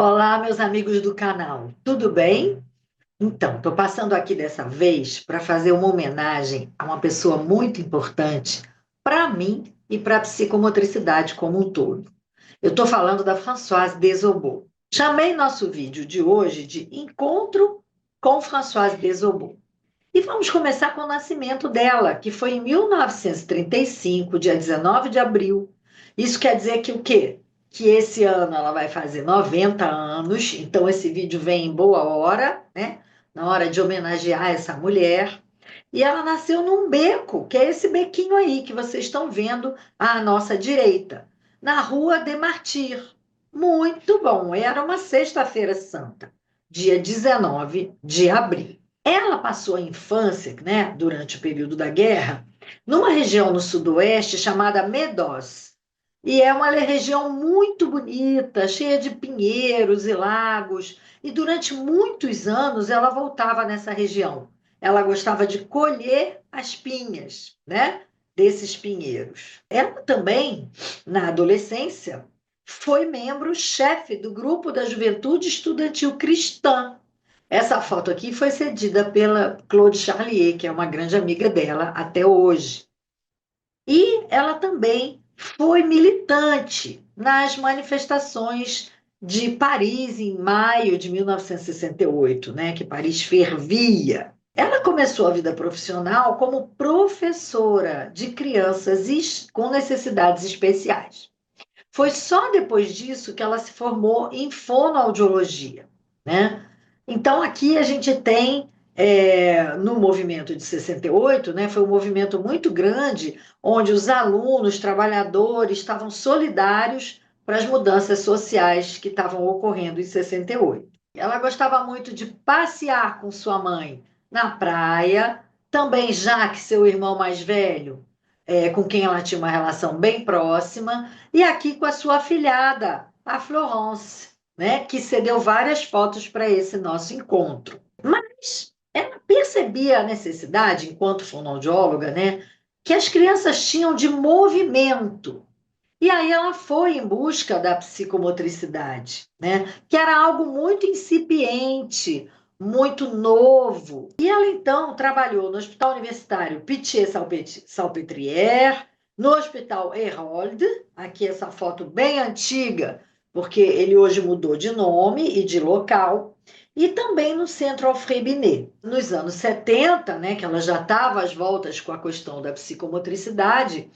Olá, meus amigos do canal, tudo bem? Então, estou passando aqui dessa vez para fazer uma homenagem a uma pessoa muito importante para mim e para a psicomotricidade como um todo. Eu estou falando da Françoise Desobot. Chamei nosso vídeo de hoje de Encontro com Françoise Desobot. E vamos começar com o nascimento dela, que foi em 1935, dia 19 de abril. Isso quer dizer que o quê? Que esse ano ela vai fazer 90 anos, então esse vídeo vem em boa hora, né? Na hora de homenagear essa mulher. E ela nasceu num beco, que é esse bequinho aí que vocês estão vendo à nossa direita, na Rua de Martyr. Muito bom, era uma sexta-feira santa, dia 19 de abril. Ela passou a infância, né, durante o período da guerra, numa região no sudoeste chamada Medoz. E é uma região muito bonita, cheia de pinheiros e lagos. E durante muitos anos ela voltava nessa região. Ela gostava de colher as pinhas, né, desses pinheiros. Ela também, na adolescência, foi membro-chefe do grupo da Juventude Estudantil Cristã. Essa foto aqui foi cedida pela Claude Charlier, que é uma grande amiga dela até hoje. E ela também foi militante nas manifestações de Paris em maio de 1968, né, que Paris fervia. Ela começou a vida profissional como professora de crianças com necessidades especiais. Foi só depois disso que ela se formou em fonoaudiologia, né? Então, aqui a gente tem, no movimento de 68, né, foi um movimento muito grande, onde os alunos, trabalhadores, estavam solidários para as mudanças sociais que estavam ocorrendo em 68. Ela gostava muito de passear com sua mãe na praia, também Jacques, seu irmão mais velho, com quem ela tinha uma relação bem próxima, e aqui com a sua afilhada, a Florence, né, que cedeu várias fotos para esse nosso encontro. Mas ela percebia a necessidade, enquanto fonoaudióloga, né, que as crianças tinham de movimento. E aí ela foi em busca da psicomotricidade, né, que era algo muito incipiente, muito novo. E ela então trabalhou no Hospital Universitário Pitié-Salpêtrière, no Hospital Hérold, aqui essa foto bem antiga, porque ele hoje mudou de nome e de local, e também no Centro Alfred Binet. Nos anos 70, né, que ela já estava às voltas com a questão da psicomotricidade,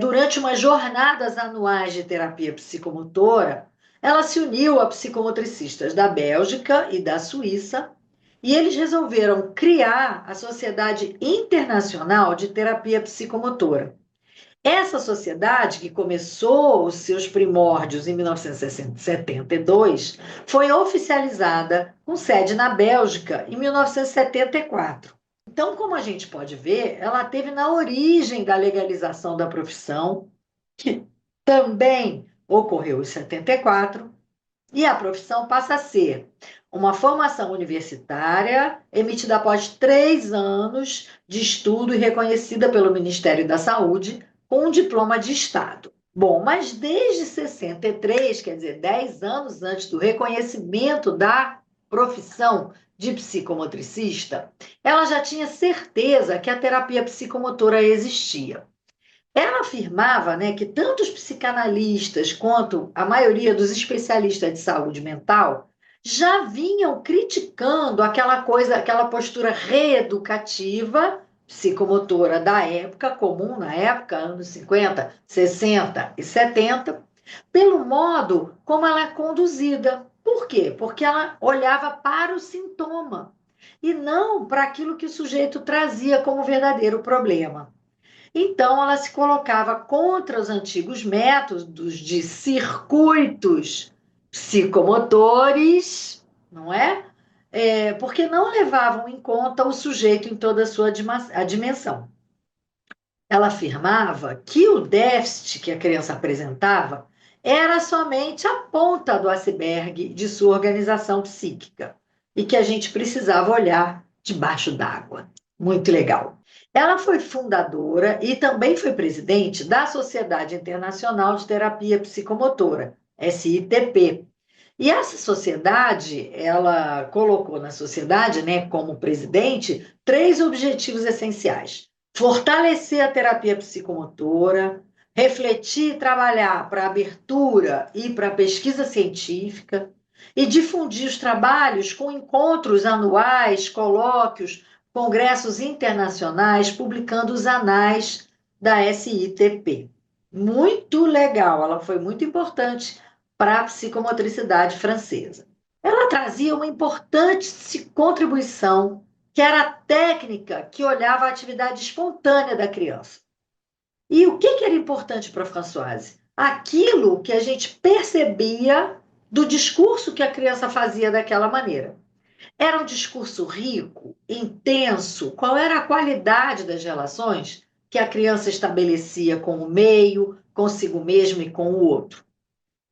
durante umas jornadas anuais de terapia psicomotora, ela se uniu a psicomotricistas da Bélgica e da Suíça, e eles resolveram criar a Sociedade Internacional de Terapia Psicomotora. Essa sociedade, que começou os seus primórdios em 1972, foi oficializada com sede na Bélgica em 1974. Então, como a gente pode ver, ela teve na origem da legalização da profissão, que também ocorreu em 74, e a profissão passa a ser uma formação universitária emitida após 3 anos de estudo e reconhecida pelo Ministério da Saúde com um diploma de Estado. Bom, mas desde 63, quer dizer, 10 anos antes do reconhecimento da profissão de psicomotricista, ela já tinha certeza que a terapia psicomotora existia. Ela afirmava, né, que tanto os psicanalistas quanto a maioria dos especialistas de saúde mental já vinham criticando aquela coisa, aquela postura reeducativa psicomotora da época, comum na época, anos 50, 60 e 70, pelo modo como ela é conduzida. Por quê? Porque ela olhava para o sintoma e não para aquilo que o sujeito trazia como verdadeiro problema. Então, ela se colocava contra os antigos métodos de circuitos psicomotores, não é? Porque não levavam em conta o sujeito em toda a sua dimensão. Ela afirmava que o déficit que a criança apresentava era somente a ponta do iceberg de sua organização psíquica e que a gente precisava olhar debaixo d'água. Muito legal. Ela foi fundadora e também foi presidente da Sociedade Internacional de Terapia Psicomotora, SITP, E essa sociedade, ela colocou na sociedade, né, como presidente, 3 objetivos essenciais: fortalecer a terapia psicomotora, refletir e trabalhar para a abertura e para a pesquisa científica, e difundir os trabalhos com encontros anuais, colóquios, congressos internacionais, publicando os anais da SITP. Muito legal, ela foi muito importante para a psicomotricidade francesa. Ela trazia uma importante contribuição, que era a técnica que olhava a atividade espontânea da criança. E o que era importante para Françoise? Aquilo que a gente percebia do discurso que a criança fazia daquela maneira. Era um discurso rico, intenso? Qual era a qualidade das relações que a criança estabelecia com o meio, consigo mesmo e com o outro?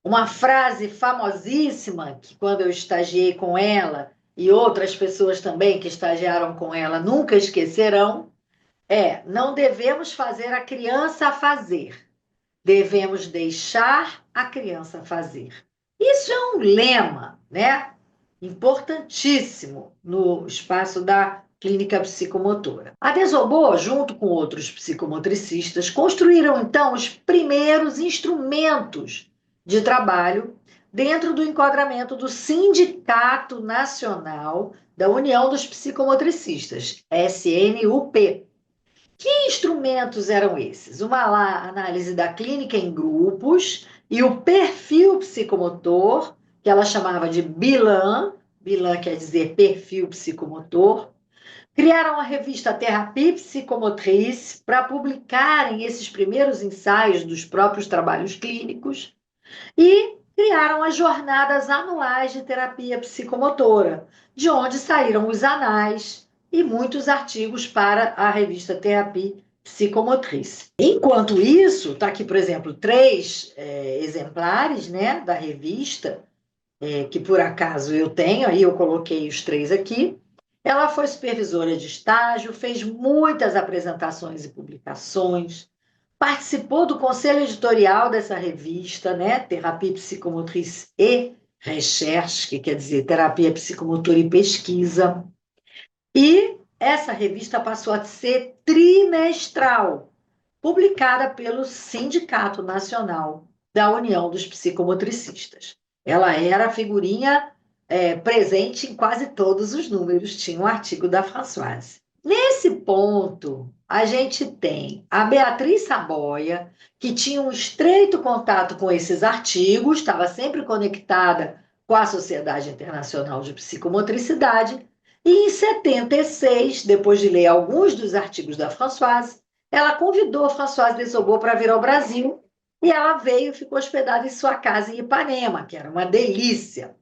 Uma frase famosíssima, que quando eu estagiei com ela, e outras pessoas também que estagiaram com ela nunca esquecerão, é: não devemos fazer a criança fazer, devemos deixar a criança fazer. Isso é um lema, né? Importantíssimo no espaço da clínica psicomotora. A Desobô, junto com outros psicomotricistas, construíram então os primeiros instrumentos de trabalho dentro do enquadramento do Sindicato Nacional da União dos Psicomotricistas, SNUP. Que instrumentos eram esses? Uma análise da clínica em grupos e o perfil psicomotor, que ela chamava de BILAN, BILAN quer dizer perfil psicomotor. Criaram a revista Terapia Psicomotriz para publicarem esses primeiros ensaios dos próprios trabalhos clínicos e criaram as jornadas anuais de terapia psicomotora, de onde saíram os anais e muitos artigos para a revista Terapia Psicomotriz. Enquanto isso, está aqui, por exemplo, 3 exemplares, né, da revista, que por acaso eu tenho, aí eu coloquei os 3 aqui. Ela foi supervisora de estágio, fez muitas apresentações e publicações, participou do conselho editorial dessa revista, né? Terapia Psicomotriz e Recherche, que quer dizer terapia psicomotora e pesquisa. E essa revista passou a ser trimestral, publicada pelo Sindicato Nacional da União dos Psicomotricistas. Ela era a figurinha presente em quase todos os números, tinha um artigo da Françoise. Nesse ponto, a gente tem a Beatriz Saboia, que tinha um estreito contato com esses artigos, estava sempre conectada com a Sociedade Internacional de Psicomotricidade, e em 76, depois de ler alguns dos artigos da Françoise, ela convidou Françoise Desobô para vir ao Brasil, e ela veio e ficou hospedada em sua casa em Ipanema, que era uma delícia.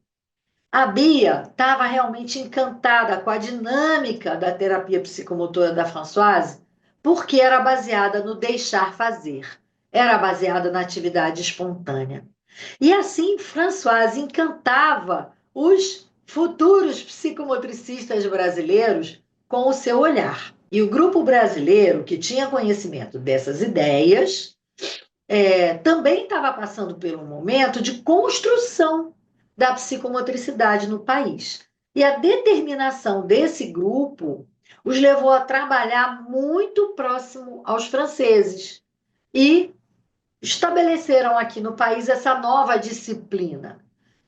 A Bia estava realmente encantada com a dinâmica da terapia psicomotora da Françoise, porque era baseada no deixar fazer, era baseada na atividade espontânea. E assim, Françoise encantava os futuros psicomotricistas brasileiros com o seu olhar. E o grupo brasileiro, que tinha conhecimento dessas ideias, também estava passando por um momento de construção da psicomotricidade no país. E a determinação desse grupo os levou a trabalhar muito próximo aos franceses e estabeleceram aqui no país essa nova disciplina.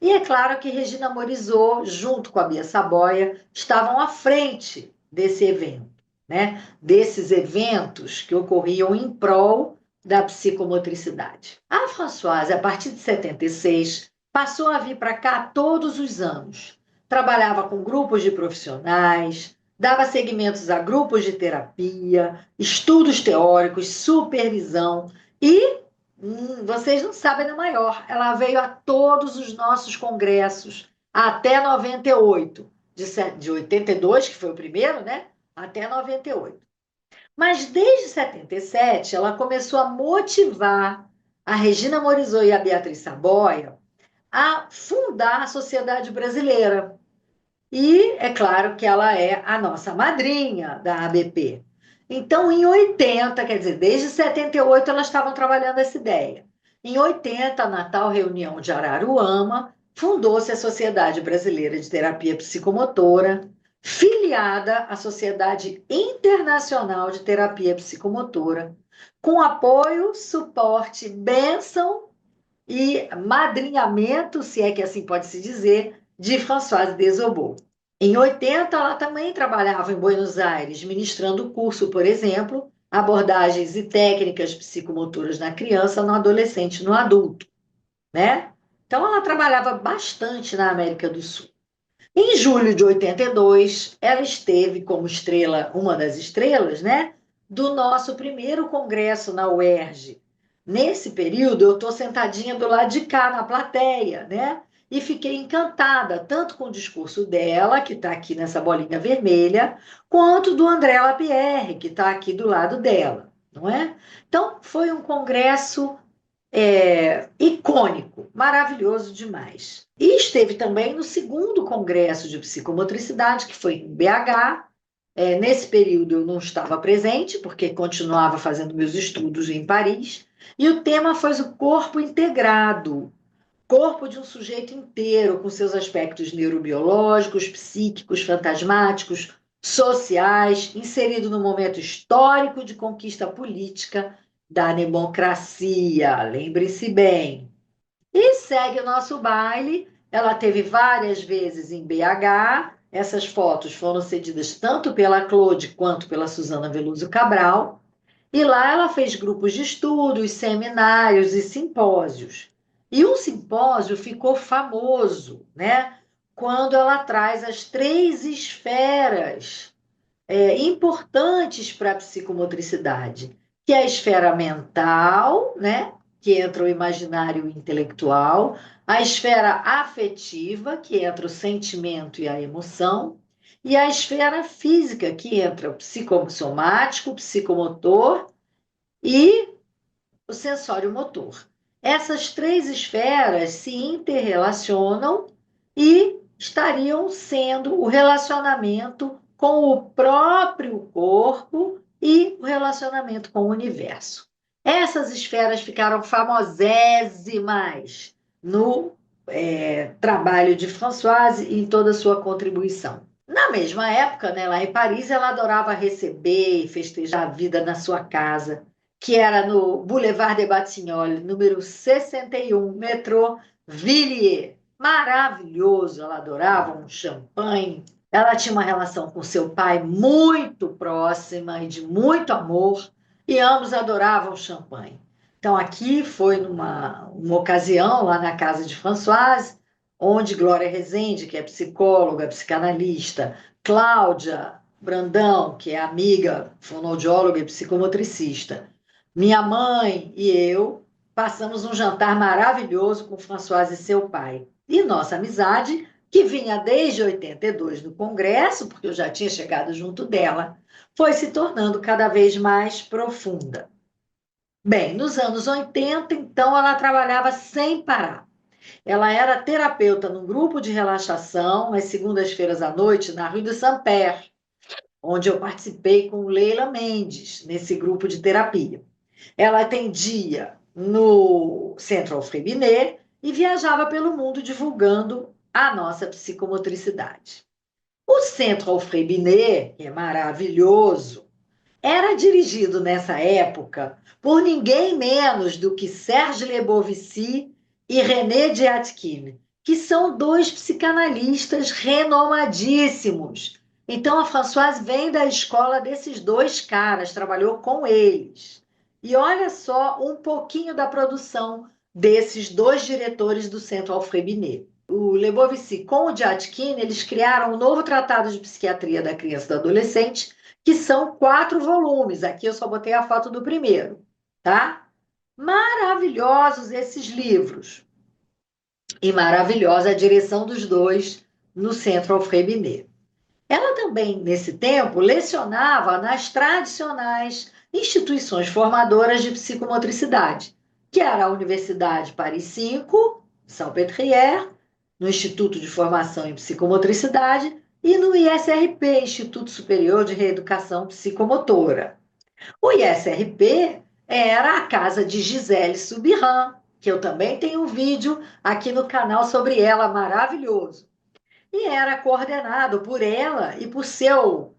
E é claro que Regina Morizot, junto com a Bia Saboia, estavam à frente desse evento, né? Desses eventos que ocorriam em prol da psicomotricidade. A Françoise, a partir de 76, passou a vir para cá todos os anos. Trabalhava com grupos de profissionais, dava seguimentos a grupos de terapia, estudos teóricos, supervisão e vocês não sabem da maior. Ela veio a todos os nossos congressos até 98, de 82, que foi o primeiro, né? Até 98. Mas desde 77, ela começou a motivar a Regina Morizot e a Beatriz Saboia a fundar a Sociedade Brasileira. E é claro que ela é a nossa madrinha da ABP. Então, em 80, quer dizer, desde 78 elas estavam trabalhando essa ideia. Em 80, na tal reunião de Araruama, fundou-se a Sociedade Brasileira de Terapia Psicomotora, filiada à Sociedade Internacional de Terapia Psicomotora, com apoio, suporte, bênção e madrinhamento, se é que assim pode se dizer, de Françoise Desobot. Em 80, ela também trabalhava em Buenos Aires, ministrando curso, por exemplo, abordagens e técnicas psicomotoras na criança, no adolescente, no adulto, né? Então, ela trabalhava bastante na América do Sul. Em julho de 82, ela esteve como estrela, uma das estrelas, né, do nosso primeiro congresso na UERJ. Nesse período, eu estou sentadinha do lado de cá, na plateia, né? E fiquei encantada, tanto com o discurso dela, que está aqui nessa bolinha vermelha, quanto do André Lapierre, que está aqui do lado dela, não é? Então, foi um congresso icônico, maravilhoso demais. E esteve também no segundo Congresso de Psicomotricidade, que foi em BH. Nesse período eu não estava presente, porque continuava fazendo meus estudos em Paris, e o tema foi o corpo integrado, corpo de um sujeito inteiro, com seus aspectos neurobiológicos, psíquicos, fantasmáticos, sociais, inserido no momento histórico de conquista política da democracia. Lembre-se bem. E segue o nosso baile. Ela teve várias vezes em BH. Essas fotos foram cedidas tanto pela Claude quanto pela Suzana Veloso Cabral. E lá ela fez grupos de estudos, seminários e simpósios. E um simpósio ficou famoso, né? Quando ela traz as três esferas importantes para a psicomotricidade, que é a esfera mental, né? Que entra o imaginário e o intelectual, a esfera afetiva, que entra o sentimento e a emoção, e a esfera física, que entra o psicossomático, o psicomotor e o sensório motor. Essas três esferas se interrelacionam e estariam sendo o relacionamento com o próprio corpo e o relacionamento com o universo. Essas esferas ficaram famosíssimas no trabalho de Françoise e em toda a sua contribuição. Na mesma época, né, lá em Paris, ela adorava receber e festejar a vida na sua casa, que era no Boulevard des Batignolles, número 61, metrô Villiers. Maravilhoso, ela adorava um champanhe. Ela tinha uma relação com seu pai muito próxima e de muito amor, e ambos adoravam champanhe. Então, aqui foi uma ocasião, lá na casa de Françoise, onde Glória Rezende, que é psicóloga, psicanalista, Cláudia Brandão, que é amiga, fonoaudióloga e psicomotricista, minha mãe e eu passamos um jantar maravilhoso com Françoise e seu pai. E nossa amizade, que vinha desde 82 no Congresso, porque eu já tinha chegado junto dela, foi se tornando cada vez mais profunda. Bem, nos anos 80, então, ela trabalhava sem parar. Ela era terapeuta num grupo de relaxação, às segundas-feiras à noite, na Rue de Saint-Père, onde eu participei com Leila Mendes, nesse grupo de terapia. Ela atendia no Centro Alfred Binet e viajava pelo mundo divulgando a nossa psicomotricidade. O Centro Alfred Binet, que é maravilhoso, era dirigido nessa época por ninguém menos do que Serge Lebovici e René Djatkin, que são dois psicanalistas renomadíssimos. Então, a Françoise vem da escola desses dois caras, trabalhou com eles. E olha só um pouquinho da produção desses dois diretores do Centro Alfred Binet. O Lebovici com o Djatkin, eles criaram um novo tratado de psiquiatria da criança e do adolescente, que são 4 volumes. Aqui eu só botei a foto do primeiro, tá? Maravilhosos esses livros. E maravilhosa a direção dos dois no Centro Alfred Binet. Ela também, nesse tempo, lecionava nas tradicionais instituições formadoras de psicomotricidade, que era a Universidade Paris 5, Salpêtrière, no Instituto de Formação em Psicomotricidade, e no ISRP, Instituto Superior de Reeducação Psicomotora. O ISRP era a casa de Gisele Soubiran, que eu também tenho um vídeo aqui no canal sobre ela, maravilhoso. E era coordenado por ela e por seu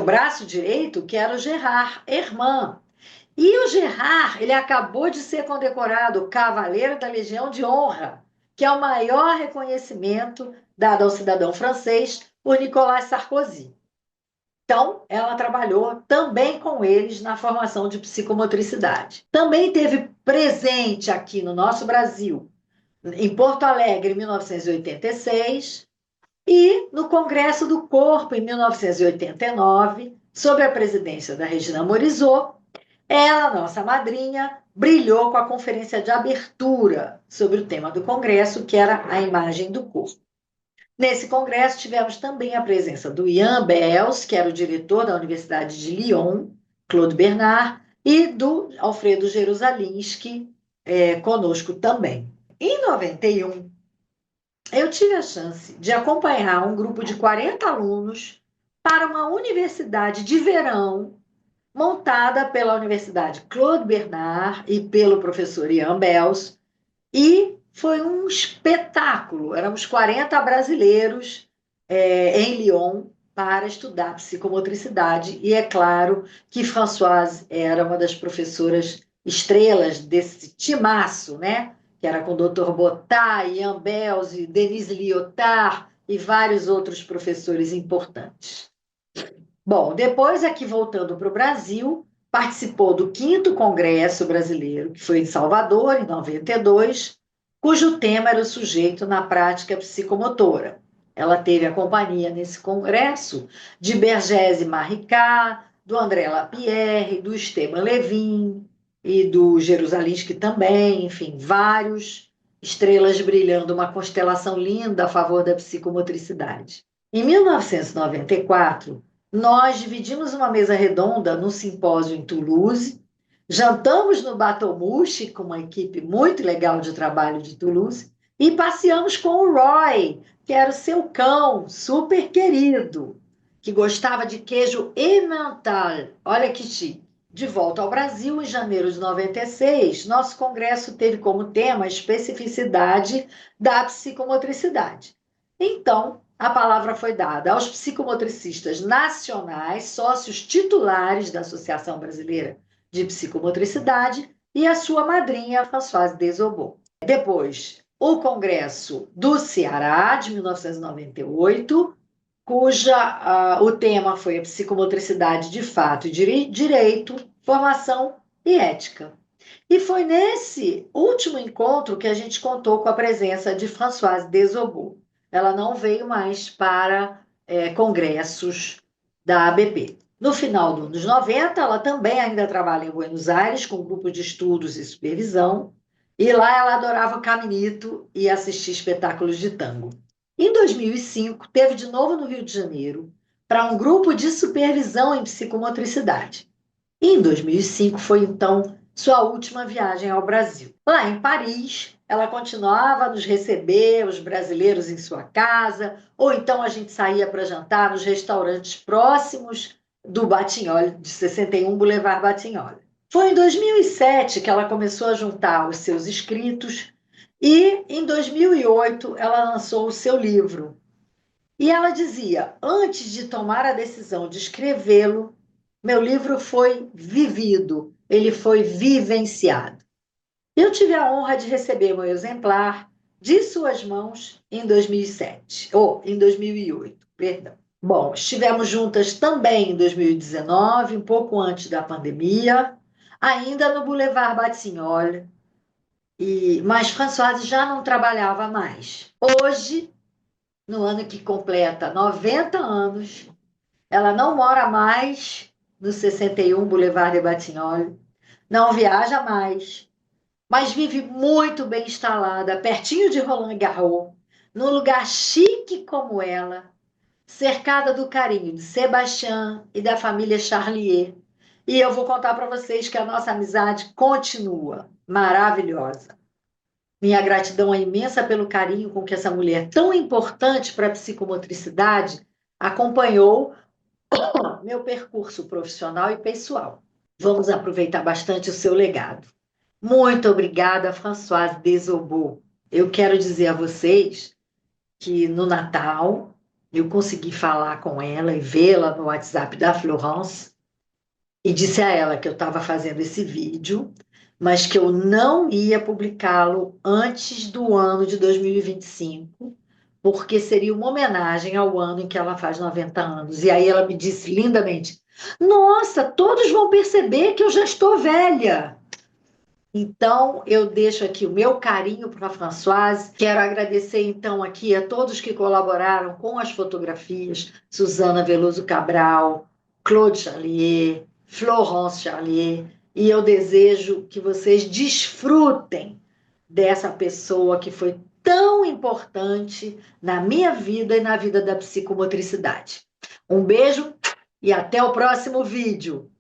braço direito, que era o Gerard Hermann. E o Gerard, ele acabou de ser condecorado Cavaleiro da Legião de Honra, que é o maior reconhecimento dado ao cidadão francês por Nicolas Sarkozy. Então, ela trabalhou também com eles na formação de psicomotricidade. Também teve presente aqui no nosso Brasil, em Porto Alegre, em 1986, e no Congresso do Corpo, em 1989, sob a presidência da Regina Morizot. Ela, nossa madrinha, brilhou com a conferência de abertura sobre o tema do Congresso, que era a imagem do corpo. Nesse congresso, tivemos também a presença do Ian Bels, que era o diretor da Universidade de Lyon, Claude Bernard, e do Alfredo Jerusalinski, conosco também. Em 91, eu tive a chance de acompanhar um grupo de 40 alunos para uma universidade de verão montada pela Universidade Claude Bernard e pelo professor Ian Bels, e foi um espetáculo. Éramos 40 brasileiros em Lyon para estudar psicomotricidade, e é claro que Françoise era uma das professoras estrelas desse timaço, né? Que era com o Dr. Botta, Ian Bels, Denise Lyotard e vários outros professores importantes. Bom, depois aqui voltando para o Brasil, participou do 5º Congresso Brasileiro, que foi em Salvador, em 92, cujo tema era o sujeito na prática psicomotora. Ela teve a companhia nesse congresso de Bergese Maricá, do André Lapierre, do Esteban Levin e do Jerusalinski também, enfim, vários estrelas brilhando, uma constelação linda a favor da psicomotricidade. Em 1994, nós dividimos uma mesa redonda no simpósio em Toulouse, jantamos no Bateau-Mouche, com uma equipe muito legal de trabalho de Toulouse, e passeamos com o Roy, que era o seu cão, super querido, que gostava de queijo Emmental. Olha que chique. De volta ao Brasil, em janeiro de 96, nosso congresso teve como tema a especificidade da psicomotricidade. Então, a palavra foi dada aos psicomotricistas nacionais, sócios titulares da Associação Brasileira de Psicomotricidade, e a sua madrinha, Françoise Desobot. Depois, o Congresso do Ceará, de 1998, o tema foi a psicomotricidade de fato e direito, formação e ética. E foi nesse último encontro que a gente contou com a presença de Françoise Desobot. Ela não veio mais para congressos da ABP. No final dos anos 90, ela também ainda trabalha em Buenos Aires com um grupo de estudos e supervisão, e lá ela adorava caminito e assistir espetáculos de tango. Em 2005, teve de novo no Rio de Janeiro para um grupo de supervisão em psicomotricidade. E em 2005 foi, então, sua última viagem ao Brasil. Lá em Paris, ela continuava a nos receber, os brasileiros em sua casa, ou então a gente saía para jantar nos restaurantes próximos do Batignolles, de 61 Boulevard Batignolles. Foi em 2007 que ela começou a juntar os seus escritos, e em 2008 ela lançou o seu livro. E ela dizia: antes de tomar a decisão de escrevê-lo, meu livro foi vivido, ele foi vivenciado. Eu tive a honra de receber meu exemplar de suas mãos em 2007, ou em 2008, perdão. Bom, estivemos juntas também em 2019, um pouco antes da pandemia, ainda no Boulevard Batignolles, mas Françoise já não trabalhava mais. Hoje, no ano que completa 90 anos, ela não mora mais no 61 Boulevard de Batignolles, não viaja mais, mas vive muito bem instalada, pertinho de Roland Garros, num lugar chique como ela, cercada do carinho de Sebastião e da família Charlier. E eu vou contar para vocês que a nossa amizade continua maravilhosa. Minha gratidão é imensa pelo carinho com que essa mulher tão importante para a psicomotricidade acompanhou meu percurso profissional e pessoal. Vamos aproveitar bastante o seu legado. Muito obrigada, Françoise Desobot. Eu quero dizer a vocês que no Natal eu consegui falar com ela e vê-la no WhatsApp da Florence e disse a ela que eu estava fazendo esse vídeo, mas que eu não ia publicá-lo antes do ano de 2025, porque seria uma homenagem ao ano em que ela faz 90 anos. E aí ela me disse lindamente: Nossa, todos vão perceber que eu já estou velha. Então, eu deixo aqui o meu carinho para a Françoise. Quero agradecer, então, aqui a todos que colaboraram com as fotografias: Suzana Veloso Cabral, Claude Charlier, Florence Charlier. E eu desejo que vocês desfrutem dessa pessoa que foi tão importante na minha vida e na vida da psicomotricidade. Um beijo e até o próximo vídeo.